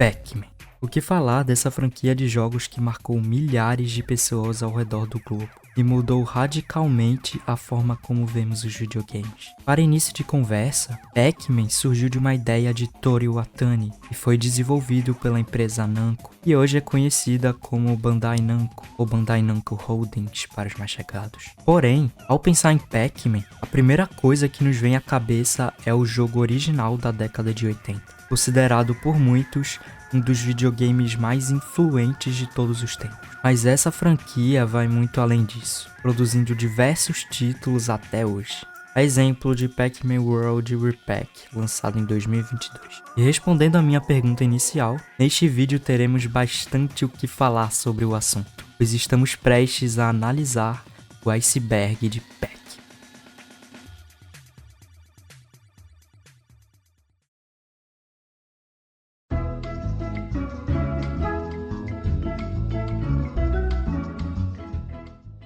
Pac-Man. O que falar dessa franquia de jogos que marcou milhares de pessoas ao redor do globo e mudou radicalmente a forma como vemos os videogames? Para início de conversa, Pac-Man surgiu de uma ideia de Toru Iwatani e foi desenvolvido pela empresa Namco e hoje é conhecida como Bandai Namco ou Bandai Namco Holdings para os mais chegados. Porém, ao pensar em Pac-Man, a primeira coisa que nos vem à cabeça é o jogo original da década de 80, considerado por muitos um dos videogames mais influentes de todos os tempos. Mas essa franquia vai muito além disso, produzindo diversos títulos até hoje. A exemplo de Pac-Man World Repack, lançado em 2022. E respondendo à minha pergunta inicial, neste vídeo teremos bastante o que falar sobre o assunto, pois estamos prestes a analisar o iceberg de Pac.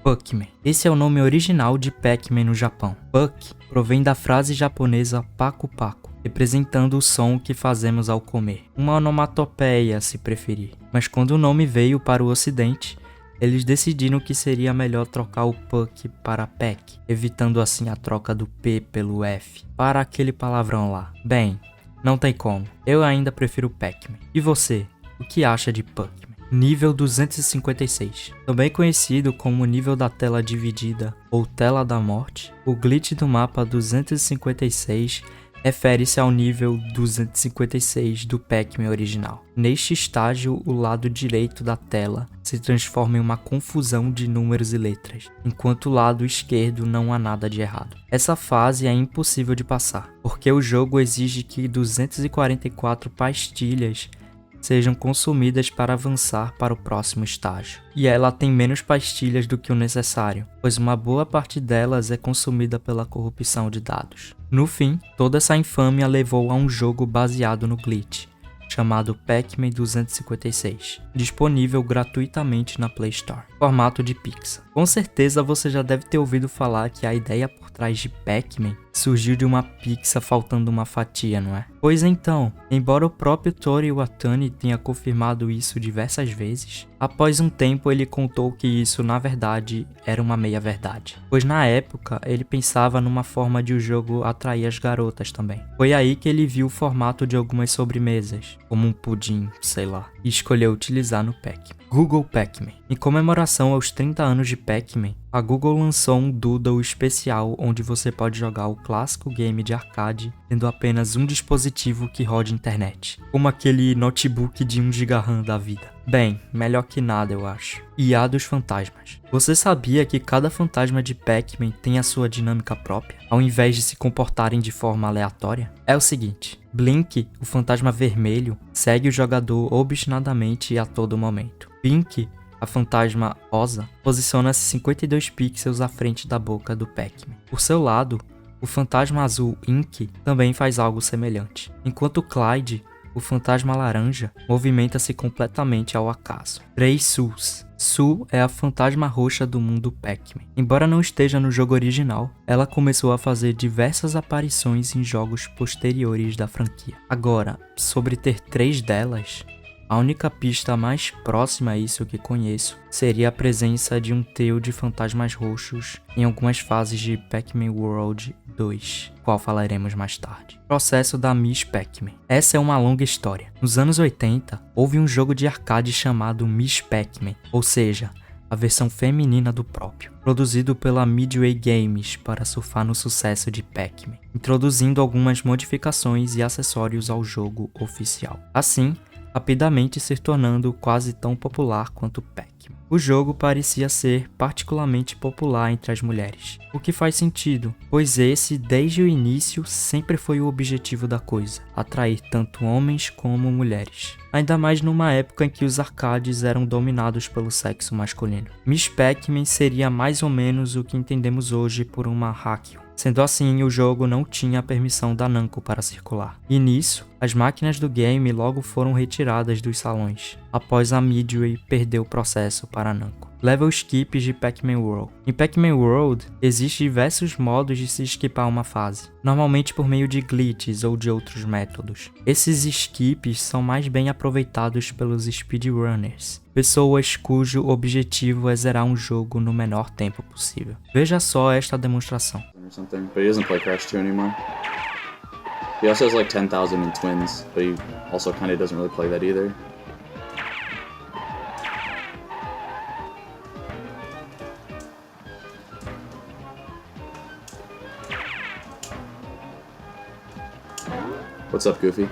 Pac-Man. Esse é o nome original de Pac-Man no Japão. Puck provém da frase japonesa paku paku, representando o som que fazemos ao comer. Uma onomatopeia, se preferir. Mas quando o nome veio para o ocidente, eles decidiram que seria melhor trocar o Puck para Pac, evitando assim a troca do P pelo F, para aquele palavrão lá. Bem, não tem como. Eu ainda prefiro Pac-Man. E você, o que acha de Pac-Man? Nível 256. Também conhecido como nível da tela dividida ou tela da morte, o glitch do mapa 256 refere-se ao nível 256 do Pac-Man original. Neste estágio, o lado direito da tela se transforma em uma confusão de números e letras, enquanto o lado esquerdo não há nada de errado. Essa fase é impossível de passar, porque o jogo exige que 244 pastilhas sejam consumidas para avançar para o próximo estágio. E ela tem menos pastilhas do que o necessário, pois uma boa parte delas é consumida pela corrupção de dados. No fim, toda essa infâmia levou a um jogo baseado no glitch, chamado Pac-Man 256, disponível gratuitamente na Play Store, formato de pixel. Com certeza você já deve ter ouvido falar que a ideia por trás de Pac-Man surgiu de uma pizza faltando uma fatia, não é? Pois então, embora o próprio Toru Iwatani tenha confirmado isso diversas vezes, após um tempo ele contou que isso na verdade era uma meia verdade, pois na época ele pensava numa forma de o jogo atrair as garotas também. Foi aí que ele viu o formato de algumas sobremesas, como um pudim, sei lá, e escolheu utilizar no Pac-Man. Google Pac-Man. Em comemoração aos 30 anos de Pac-Man, a Google lançou um Doodle especial onde você pode jogar o clássico game de arcade tendo apenas um dispositivo que roda internet, como aquele notebook de 1 GB RAM da vida. Bem, melhor que nada eu acho. IA dos fantasmas. Você sabia que cada fantasma de Pac-Man tem a sua dinâmica própria, ao invés de se comportarem de forma aleatória? É o seguinte, Blink, o fantasma vermelho, segue o jogador obstinadamente e a todo momento. Pink, a fantasma rosa, posiciona-se 52 pixels à frente da boca do Pac-Man. Por seu lado, o fantasma azul Ink também faz algo semelhante, enquanto Clyde, o fantasma laranja, movimenta-se completamente ao acaso. 3 Sus. Sue é a fantasma roxa do mundo Pac-Man. Embora não esteja no jogo original, ela começou a fazer diversas aparições em jogos posteriores da franquia. Agora, sobre ter 3 delas, a única pista mais próxima a isso que conheço seria a presença de um trio de fantasmas roxos em algumas fases de Pac-Man World 2, qual falaremos mais tarde. Processo da Miss Pac-Man. Essa é uma longa história. Nos anos 80, houve um jogo de arcade chamado Miss Pac-Man, ou seja, a versão feminina do próprio, produzido pela Midway Games para surfar no sucesso de Pac-Man, introduzindo algumas modificações e acessórios ao jogo oficial. Assim, rapidamente se tornando quase tão popular quanto Pac-Man. O jogo parecia ser particularmente popular entre as mulheres, o que faz sentido, pois esse desde o início sempre foi o objetivo da coisa, atrair tanto homens como mulheres. Ainda mais numa época em que os arcades eram dominados pelo sexo masculino. Miss Pac-Man seria mais ou menos o que entendemos hoje por uma Hachio. Sendo assim, o jogo não tinha a permissão da Namco para circular. E nisso, as máquinas do game logo foram retiradas dos salões, após a Midway perder o processo para a Namco. Level skips de Pac-Man World. Em Pac-Man World, existem diversos modos de se esquipar uma fase, normalmente por meio de glitches ou de outros métodos. Esses skips são mais bem aproveitados pelos speedrunners, pessoas cujo objetivo é zerar um jogo no menor tempo possível. Veja só esta demonstração. But he doesn't play Crash 2 anymore. He also has like 10,000 in twins, but he also kind of doesn't really play that either. What's up, Goofy?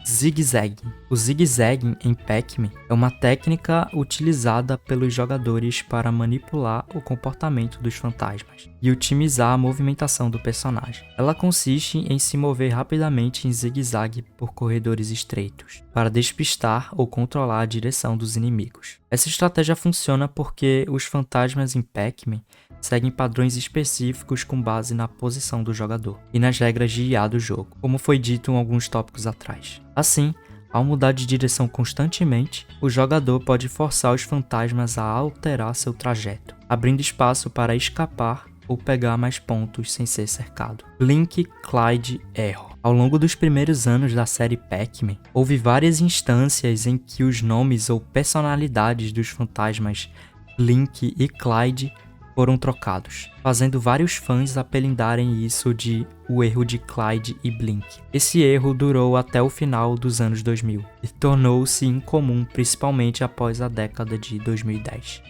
Zig-Zag. O zig-zagging em Pac-Man é uma técnica utilizada pelos jogadores para manipular o comportamento dos fantasmas e otimizar a movimentação do personagem. Ela consiste em se mover rapidamente em zigue-zague por corredores estreitos, para despistar ou controlar a direção dos inimigos. Essa estratégia funciona porque os fantasmas em Pac-Man seguem padrões específicos com base na posição do jogador e nas regras de IA do jogo, como foi dito em alguns tópicos atrás. Assim, ao mudar de direção constantemente, o jogador pode forçar os fantasmas a alterar seu trajeto, abrindo espaço para escapar ou pegar mais pontos sem ser cercado. Blink, Clyde, Error. Ao longo dos primeiros anos da série Pac-Man, houve várias instâncias em que os nomes ou personalidades dos fantasmas Blink e Clyde foram trocados, fazendo vários fãs apelidarem isso de o erro de Clyde e Blink. Esse erro durou até o final dos anos 2000 e tornou-se incomum principalmente após a década de 2010.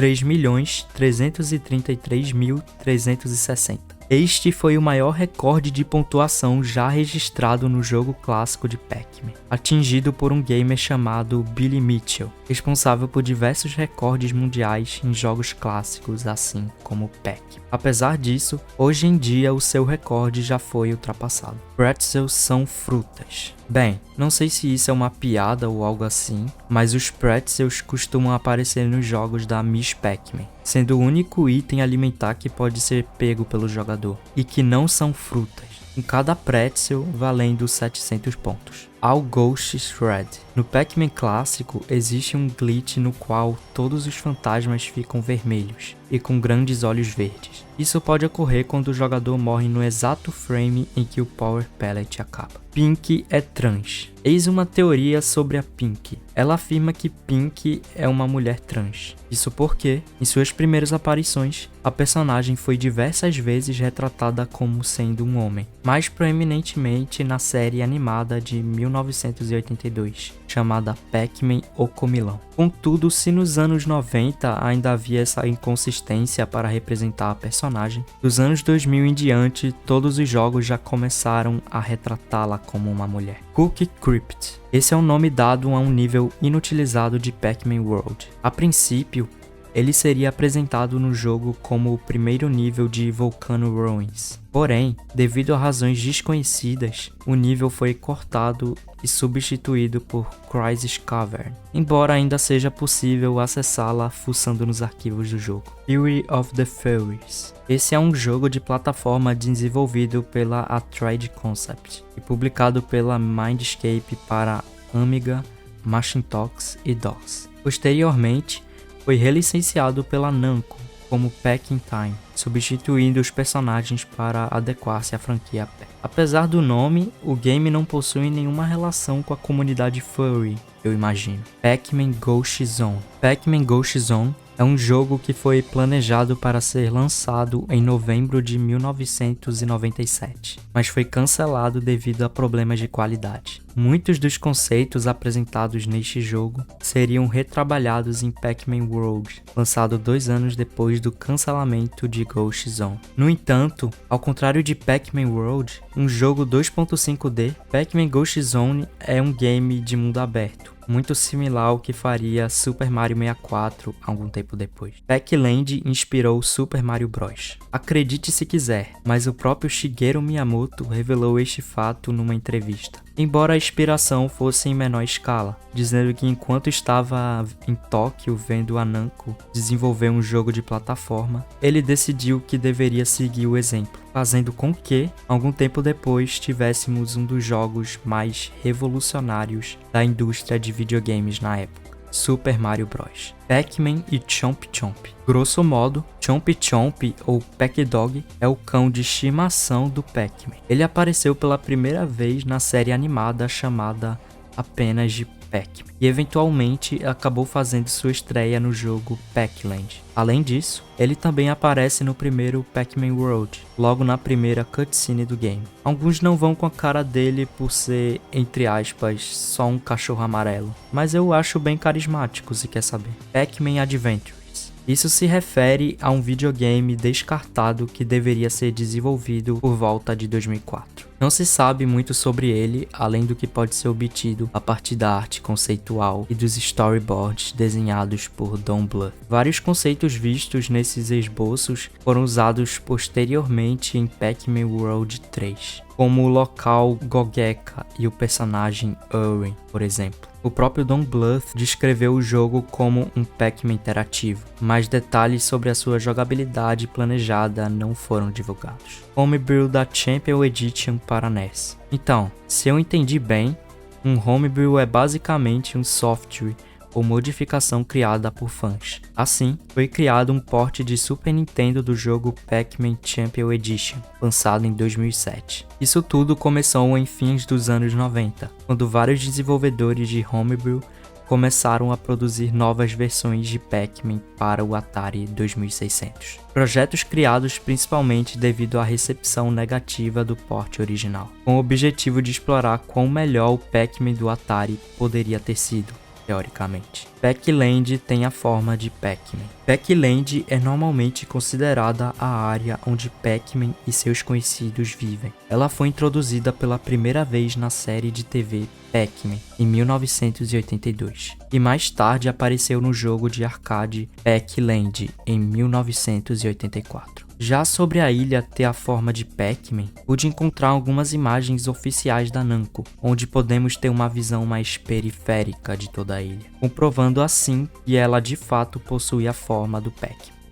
$3.333.360. Este foi o maior recorde de pontuação já registrado no jogo clássico de Pac-Man, atingido por um gamer chamado Billy Mitchell, responsável por diversos recordes mundiais em jogos clássicos assim como Pac-Man. Apesar disso, hoje em dia o seu recorde já foi ultrapassado. Pretzels são frutas. Bem, não sei se isso é uma piada ou algo assim, mas os pretzels costumam aparecer nos jogos da Miss Pac-Man, sendo o único item alimentar que pode ser pego pelo jogador, e que não são frutas, com cada pretzel valendo 700 pontos. All Ghost Shred. No Pac-Man clássico, existe um glitch no qual todos os fantasmas ficam vermelhos e com grandes olhos verdes. Isso pode ocorrer quando o jogador morre no exato frame em que o Power Pellet acaba. Pink é trans. Eis uma teoria sobre a Pink. Ela afirma que Pink é uma mulher trans. Isso porque, em suas primeiras aparições, a personagem foi diversas vezes retratada como sendo um homem, mais proeminentemente na série animada de 1982, chamada Pac-Man o Comilão. Contudo, se nos anos 90 ainda havia essa inconsistência para representar a personagem, dos anos 2000 em diante, todos os jogos já começaram a retratá-la como uma mulher. Cookie Crypt. Esse é o nome dado a um nível inutilizado de Pac-Man World. A princípio, ele seria apresentado no jogo como o primeiro nível de Volcano Ruins. Porém, devido a razões desconhecidas, o nível foi cortado e substituído por Crisis Cavern, embora ainda seja possível acessá-la fuçando nos arquivos do jogo. Fury of the Furries. Esse é um jogo de plataforma desenvolvido pela Atreides Concept e publicado pela Mindscape para Amiga, Macintosh e DOS. Posteriormente, foi relicenciado pela Namco como Pac-Man, substituindo os personagens para adequar-se à franquia Pac. Apesar do nome, o game não possui nenhuma relação com a comunidade furry, eu imagino. Pac-Man Ghost Zone. Pac-Man Ghost Zone é um jogo que foi planejado para ser lançado em novembro de 1997, mas foi cancelado devido a problemas de qualidade. Muitos dos conceitos apresentados neste jogo seriam retrabalhados em Pac-Man World, lançado 2 anos depois do cancelamento de Ghost Zone. No entanto, ao contrário de Pac-Man World, um jogo 2.5D, Pac-Man Ghost Zone é um game de mundo aberto, muito similar ao que faria Super Mario 64 algum tempo depois. Pac-Land inspirou Super Mario Bros. Acredite se quiser, mas o próprio Shigeru Miyamoto revelou este fato numa entrevista. Embora a inspiração fosse em menor escala, dizendo que enquanto estava em Tóquio vendo a Namco desenvolver um jogo de plataforma, ele decidiu que deveria seguir o exemplo, fazendo com que, algum tempo depois, tivéssemos um dos jogos mais revolucionários da indústria de videogames na época. Super Mario Bros. Pac-Man e Chomp Chomp. Grosso modo, Chomp Chomp ou Pac-Dog é o cão de estimação do Pac-Man. Ele apareceu pela primeira vez na série animada chamada apenas de Pac-Man e eventualmente acabou fazendo sua estreia no jogo Pac-Land. Além disso, ele também aparece no primeiro Pac-Man World, logo na primeira cutscene do game. Alguns não vão com a cara dele por ser, entre aspas, só um cachorro amarelo, mas eu acho bem carismático se quer saber. Pac-Man Adventures. Isso se refere a um videogame descartado que deveria ser desenvolvido por volta de 2004. Não se sabe muito sobre ele, além do que pode ser obtido a partir da arte conceitual e dos storyboards desenhados por Don Bluth. Vários conceitos vistos nesses esboços foram usados posteriormente em Pac-Man World 3, como o local Gogeka e o personagem Urien, por exemplo. O próprio Don Bluth descreveu o jogo como um Pac-Man interativo, mas detalhes sobre a sua jogabilidade planejada não foram divulgados. Homebrew da Champion Edition para NES. Então, se eu entendi bem, um Homebrew é basicamente um software ou modificação criada por fãs. Assim, foi criado um port de Super Nintendo do jogo Pac-Man Champion Edition, lançado em 2007. Isso tudo começou em fins dos anos 90, quando vários desenvolvedores de Homebrew começaram a produzir novas versões de Pac-Man para o Atari 2600. Projetos criados principalmente devido à recepção negativa do port original, com o objetivo de explorar quão melhor o Pac-Man do Atari poderia ter sido, teoricamente. Pac-Land tem a forma de Pac-Man. Pac-Land é normalmente considerada a área onde Pac-Man e seus conhecidos vivem. Ela foi introduzida pela primeira vez na série de TV Pac-Man, em 1982, e mais tarde apareceu no jogo de arcade Pac-Land, em 1984. Já sobre a ilha ter a forma de Pac-Man, pude encontrar algumas imagens oficiais da Namco, onde podemos ter uma visão mais periférica de toda a ilha, comprovando assim que ela de fato possui a forma do Pac-Man.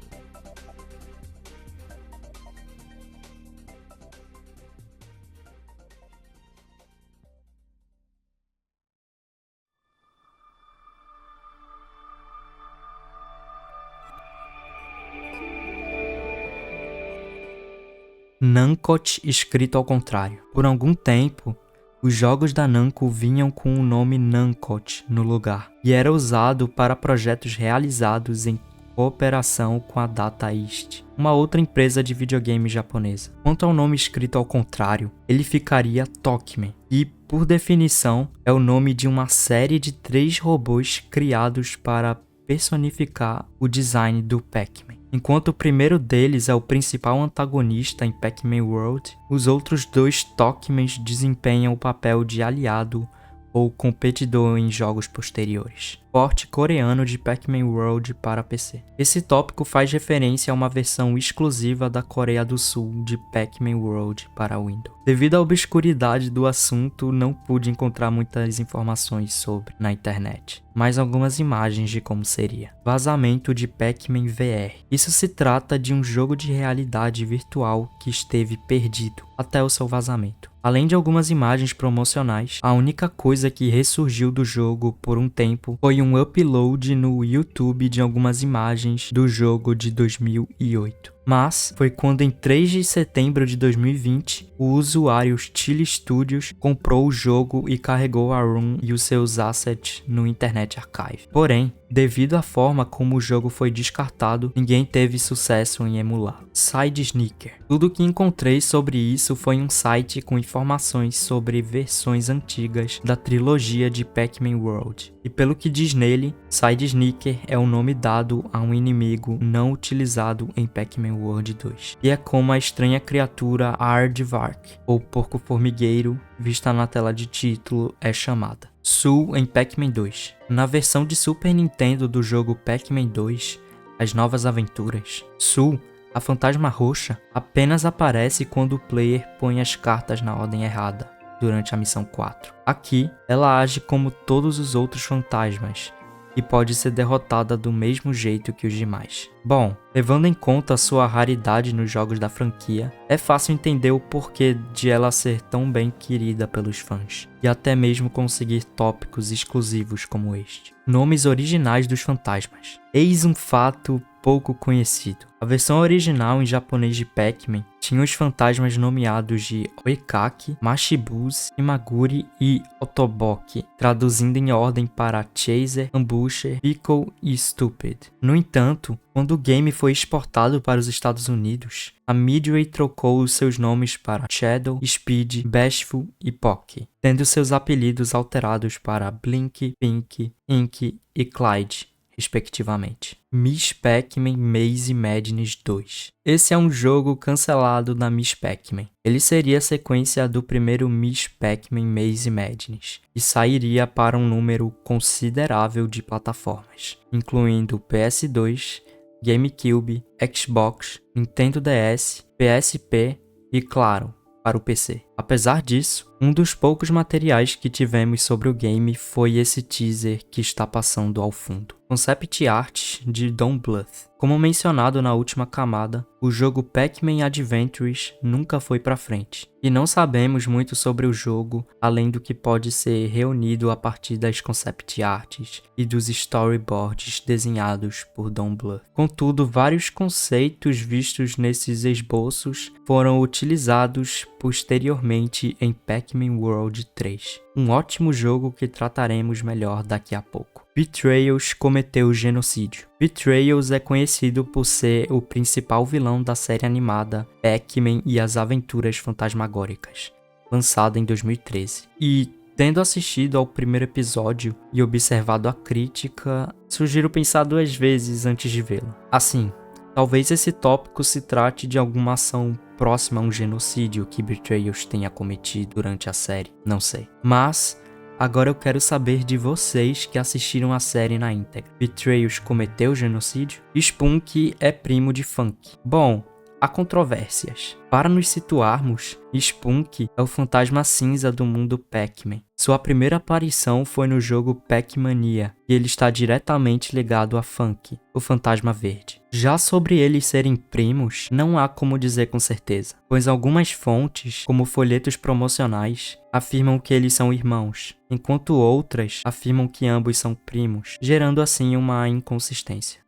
Namcot escrito ao contrário. Por algum tempo, os jogos da Namco vinham com o nome Namcot no lugar, e era usado para projetos realizados em cooperação com a Data East, uma outra empresa de videogame japonesa. Quanto ao nome escrito ao contrário, ele ficaria Tokman, e, por definição, é o nome de uma série de 3 robôs criados para personificar o design do Pac-Man. Enquanto o primeiro deles é o principal antagonista em Pac-Man World, os outros 2 Tokmans desempenham o papel de aliado ou competidor em jogos posteriores. Port coreano de Pac-Man World para PC. Esse tópico faz referência a uma versão exclusiva da Coreia do Sul de Pac-Man World para Windows. Devido à obscuridade do assunto, não pude encontrar muitas informações sobre na internet, mas algumas imagens de como seria. Vazamento de Pac-Man VR. Isso se trata de um jogo de realidade virtual que esteve perdido até o seu vazamento. Além de algumas imagens promocionais, a única coisa que ressurgiu do jogo por um tempo foi um upload no YouTube de algumas imagens do jogo de 2008. Mas foi quando em 3 de setembro de 2020, o usuário Chili Studios comprou o jogo e carregou a ROM e os seus assets no Internet Archive. Porém, devido à forma como o jogo foi descartado, ninguém teve sucesso em emular. Side Sneaker. Tudo o que encontrei sobre isso foi um site com informações sobre versões antigas da trilogia de Pac-Man World. E pelo que diz nele, Side Sneaker é o nome dado a um inimigo não utilizado em Pac-Man World 2. E é como a estranha criatura Aardvark, ou porco formigueiro, vista na tela de título, é chamada. Sul em Pac-Man 2. Na versão de Super Nintendo do jogo Pac-Man 2, As Novas Aventuras, Sul, a fantasma roxa, apenas aparece quando o player põe as cartas na ordem errada durante a missão 4. Aqui, ela age como todos os outros fantasmas e pode ser derrotada do mesmo jeito que os demais. Bom, levando em conta a sua raridade nos jogos da franquia, é fácil entender o porquê de ela ser tão bem querida pelos fãs, e até mesmo conseguir tópicos exclusivos como este. Nomes originais dos fantasmas. Eis um fato pouco conhecido. A versão original em japonês de Pac-Man tinha os fantasmas nomeados de Oikaki, Machibus, Imaguri e Otoboki, traduzindo em ordem para Chaser, Ambusher, Pickle e Stupid. No entanto, quando o game foi exportado para os Estados Unidos, a Midway trocou os seus nomes para Shadow, Speed, Bashful e Pocky, tendo seus apelidos alterados para Blink, Pink, Ink e Clyde, respectivamente. Miss Pac-Man Maze Madness 2. Esse é um jogo cancelado da Miss Pac-Man. Ele seria a sequência do primeiro Miss Pac-Man Maze Madness e sairia para um número considerável de plataformas, incluindo PS2, GameCube, Xbox, Nintendo DS, PSP e, claro, para o PC. Apesar disso, um dos poucos materiais que tivemos sobre o game foi esse teaser que está passando ao fundo. Concept art de Don Bluth. Como mencionado na última camada, o jogo Pac-Man Adventures nunca foi pra frente, e não sabemos muito sobre o jogo além do que pode ser reunido a partir das concept arts e dos storyboards desenhados por Don Bluth. Contudo, vários conceitos vistos nesses esboços foram utilizados posteriormente em Pac-Man World 3, um ótimo jogo que trataremos melhor daqui a pouco. Betrayals cometeu genocídio. Betrayals é conhecido por ser o principal vilão da série animada Pac-Man e as Aventuras Fantasmagóricas, lançada em 2013. E, tendo assistido ao primeiro episódio e observado a crítica, sugiro pensar 2 vezes antes de vê-lo. Assim, talvez esse tópico se trate de alguma ação próxima a um genocídio que Betrayals tenha cometido durante a série, não sei. Mas agora eu quero saber de vocês que assistiram a série na íntegra. Betrayals cometeu genocídio? Spunk é primo de Funk. Bom, há controvérsias. Para nos situarmos, Spunk é o fantasma cinza do mundo Pac-Man. Sua primeira aparição foi no jogo Pac-Mania, e ele está diretamente ligado a Funk, o fantasma verde. Já sobre eles serem primos, não há como dizer com certeza, pois algumas fontes, como folhetos promocionais, afirmam que eles são irmãos, enquanto outras afirmam que ambos são primos, gerando assim uma inconsistência.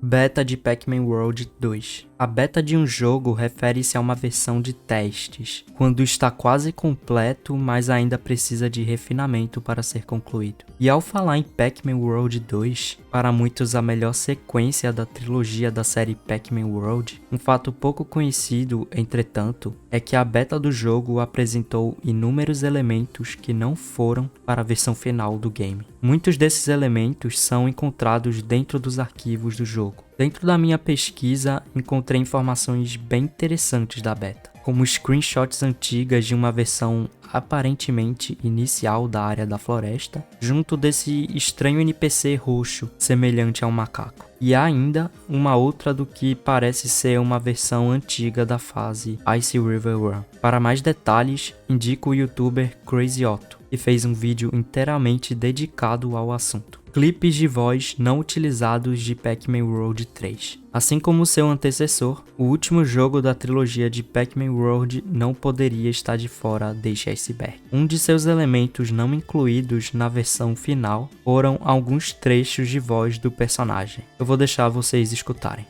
Beta de Pac-Man World 2. A beta de um jogo refere-se a uma versão de testes, quando está quase completo, mas ainda precisa de refinamento para ser concluído. E ao falar em Pac-Man World 2, para muitos a melhor sequência da trilogia da série Pac-Man World, um fato pouco conhecido, entretanto, é que a beta do jogo apresentou inúmeros elementos que não foram para a versão final do game. Muitos desses elementos são encontrados dentro dos arquivos do jogo. Dentro da minha pesquisa, encontrei informações bem interessantes da beta, como screenshots antigas de uma versão aparentemente inicial da área da floresta, junto desse estranho NPC roxo, semelhante a um macaco. E há ainda uma outra do que parece ser uma versão antiga da fase Ice River Run. Para mais detalhes, indico o youtuber Crazy Otto, que fez um vídeo inteiramente dedicado ao assunto. Clipes de voz não utilizados de Pac-Man World 3. Assim como seu antecessor, o último jogo da trilogia de Pac-Man World não poderia estar de fora deste iceberg. Um de seus elementos não incluídos na versão final foram alguns trechos de voz do personagem. Eu vou deixar vocês escutarem.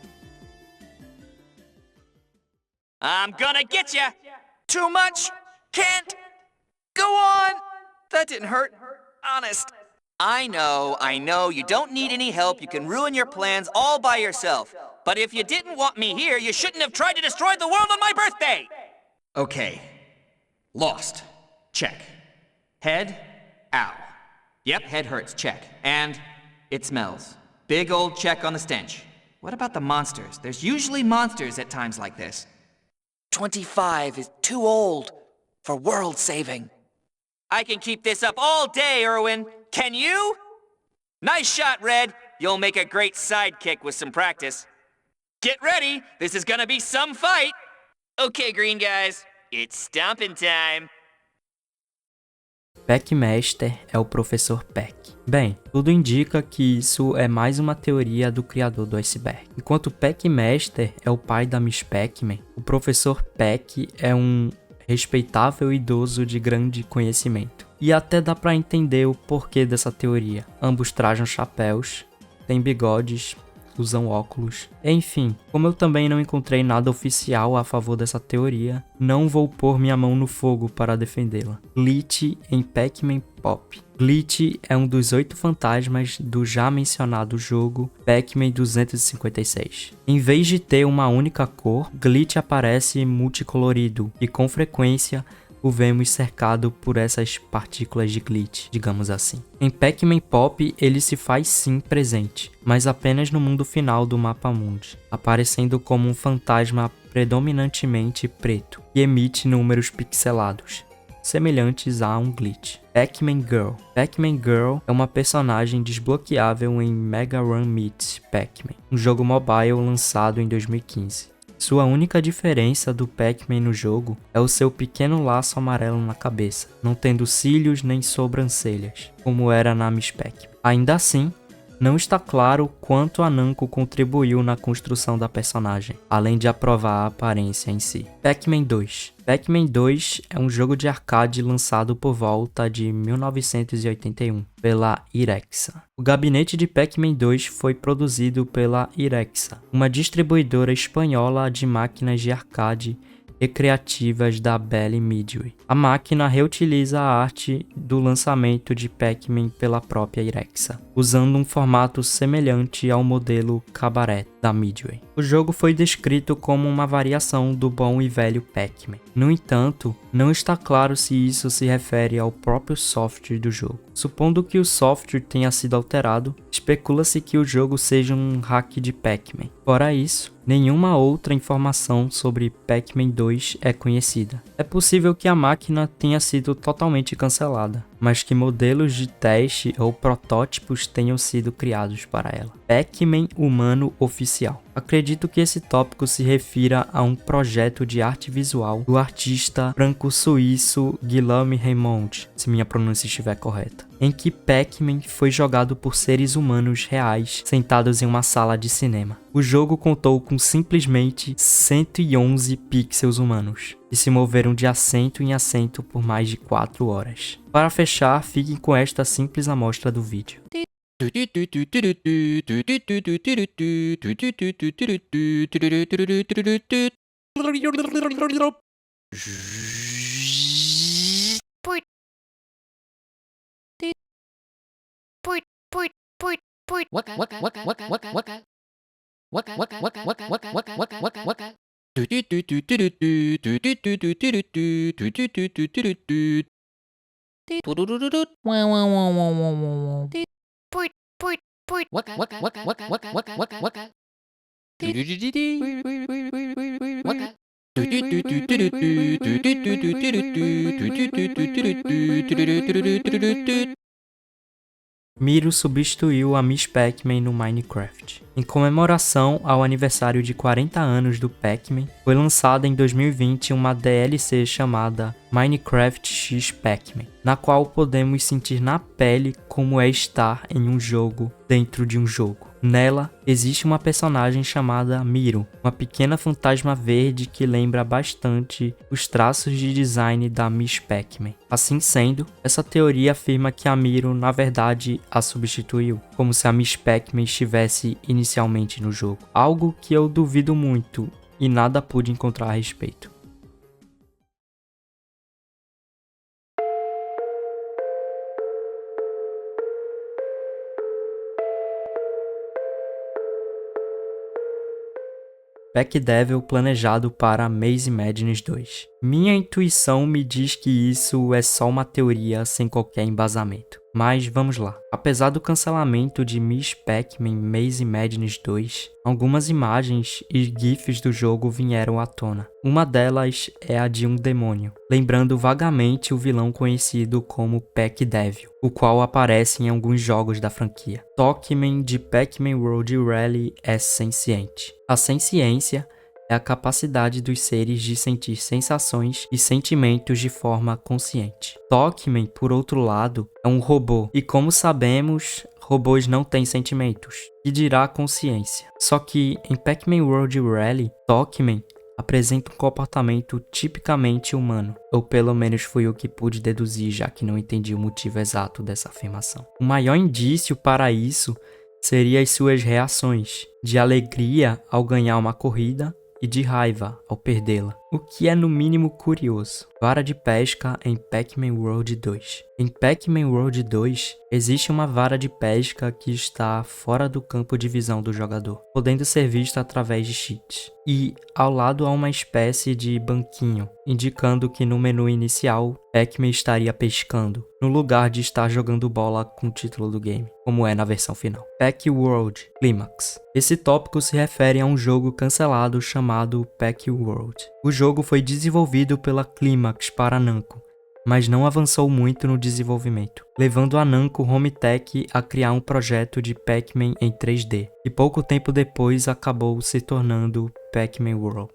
I'm gonna get ya! Too much? Can't? Go on! That didn't hurt. Honest. I know, you don't need any help, you can ruin your plans all by yourself. But if you didn't want me here, you shouldn't have tried to destroy the world on my birthday! Okay. Lost. Check. Head? Ow. Yep, head hurts, check. And it smells. Big old check on the stench. What about the monsters? There's usually monsters at times like this. 25 is too old for world saving. I can keep this up all day, Irwin. Can you? Nice shot, Red. You'll make a great sidekick with some practice. Get ready. This is gonna be some fight. Okay, green guys. It's stomping time. Pac-Master é o Professor Pac. Bem, tudo indica que isso é mais uma teoria do criador do iceberg. Enquanto o Pac-Master é o pai da Miss Pac-Man, o Professor Pac é um respeitável idoso de grande conhecimento. E até dá pra entender o porquê dessa teoria. Ambos trajam chapéus, têm bigodes, usam óculos. Enfim, como eu também não encontrei nada oficial a favor dessa teoria, não vou pôr minha mão no fogo para defendê-la. Glitch em Pac-Man Pop. Glitch é um dos 8 fantasmas do já mencionado jogo Pac-Man 256. Em vez de ter uma única cor, Glitch aparece multicolorido e com frequência o vemos cercado por essas partículas de glitch, digamos assim. Em Pac-Man Pop, ele se faz sim presente, mas apenas no mundo final do mapa mundi, aparecendo como um fantasma predominantemente preto, e emite números pixelados, semelhantes a um glitch. Pac-Man Girl. Pac-Man Girl é uma personagem desbloqueável em Mega Run Meets Pac-Man, um jogo mobile lançado em 2015. Sua única diferença do Pac-Man no jogo é o seu pequeno laço amarelo na cabeça, não tendo cílios nem sobrancelhas, como era na Miss Pac-Man. Ainda assim, não está claro quanto a Namco contribuiu na construção da personagem, além de aprovar a aparência em si. Pac-Man 2. Pac-Man 2 é um jogo de arcade lançado por volta de 1981 pela Irexa. O gabinete de Pac-Man 2 foi produzido pela Irexa, uma distribuidora espanhola de máquinas de arcade recreativas da Bally Midway. A máquina reutiliza a arte do lançamento de Pac-Man pela própria Irexa, usando um formato semelhante ao modelo Cabaret da Midway. O jogo foi descrito como uma variação do bom e velho Pac-Man. No entanto, não está claro se isso se refere ao próprio software do jogo. Supondo que o software tenha sido alterado, especula-se que o jogo seja um hack de Pac-Man. Fora isso, nenhuma outra informação sobre Pac-Man 2 é conhecida. É possível que a máquina tenha sido totalmente cancelada, mas que modelos de teste ou protótipos tenham sido criados para ela. Pac-Man humano oficial. Acredito que esse tópico se refira a um projeto de arte visual do artista franco-suíço Guillaume Raymond, se minha pronúncia estiver correta, em que Pac-Man foi jogado por seres humanos reais sentados em uma sala de cinema. O jogo contou com simplesmente 111 pixels humanos, e se moveram de assento em assento por mais de 4 horas. Para fechar, fiquem com esta simples amostra do vídeo. Miro substituiu a Miss Pac-Man no Minecraft. Em comemoração ao aniversário de 40 anos do Pac-Man, foi lançada em 2020 uma DLC chamada Minecraft X Pac-Man, na qual podemos sentir na pele como é estar em um jogo dentro de um jogo. Nela, existe uma personagem chamada Miro, uma pequena fantasma verde que lembra bastante os traços de design da Miss Pac-Man. Assim sendo, essa teoria afirma que a Miro, na verdade, a substituiu, como se a Miss Pac-Man estivesse inicialmente no jogo. Algo que eu duvido muito e nada pude encontrar a respeito. Pac-Devil planejado para Maze Madness 2. Minha intuição me diz que isso é só uma teoria sem qualquer embasamento. Mas vamos lá. Apesar do cancelamento de Miss Pac-Man Maze Madness 2, algumas imagens e gifs do jogo vieram à tona. Uma delas é a de um demônio, lembrando vagamente o vilão conhecido como Pac-Devil, o qual aparece em alguns jogos da franquia. Tokiman de Pac-Man World Rally é senciente. A senciência é a capacidade dos seres de sentir sensações e sentimentos de forma consciente. Tokiman, por outro lado, é um robô, e como sabemos, robôs não têm sentimentos, que dirá consciência. Só que em Pac-Man World Rally, Tokiman apresenta um comportamento tipicamente humano, ou pelo menos foi o que pude deduzir, já que não entendi o motivo exato dessa afirmação. O maior indício para isso seria as suas reações, de alegria ao ganhar uma corrida e de raiva ao perdê-la, o que é no mínimo curioso. Vara de pesca em Pac-Man World 2. Em Pac-Man World 2, existe uma vara de pesca que está fora do campo de visão do jogador, podendo ser vista através de cheats. E ao lado há uma espécie de banquinho, indicando que no menu inicial, Pac-Man estaria pescando, no lugar de estar jogando bola com o título do game, como é na versão final. Pac-World Climax. Esse tópico se refere a um jogo cancelado chamado Pac-World. O jogo foi desenvolvido pela Climax para Namco, mas não avançou muito no desenvolvimento, levando a Namco Home Tech a criar um projeto de Pac-Man em 3D, e pouco tempo depois acabou se tornando Pac-Man World.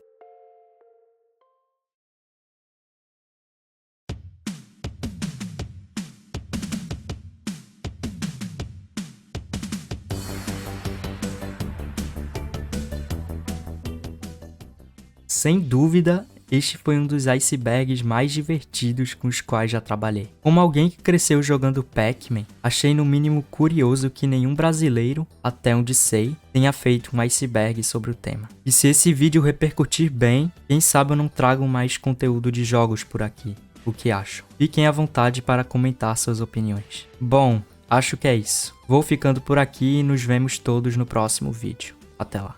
Sem dúvida, este foi um dos icebergs mais divertidos com os quais já trabalhei. Como alguém que cresceu jogando Pac-Man, achei no mínimo curioso que nenhum brasileiro, até onde sei, tenha feito um iceberg sobre o tema. E se esse vídeo repercutir bem, quem sabe eu não trago mais conteúdo de jogos por aqui. O que acham? Fiquem à vontade para comentar suas opiniões. Bom, acho que é isso. Vou ficando por aqui e nos vemos todos no próximo vídeo. Até lá.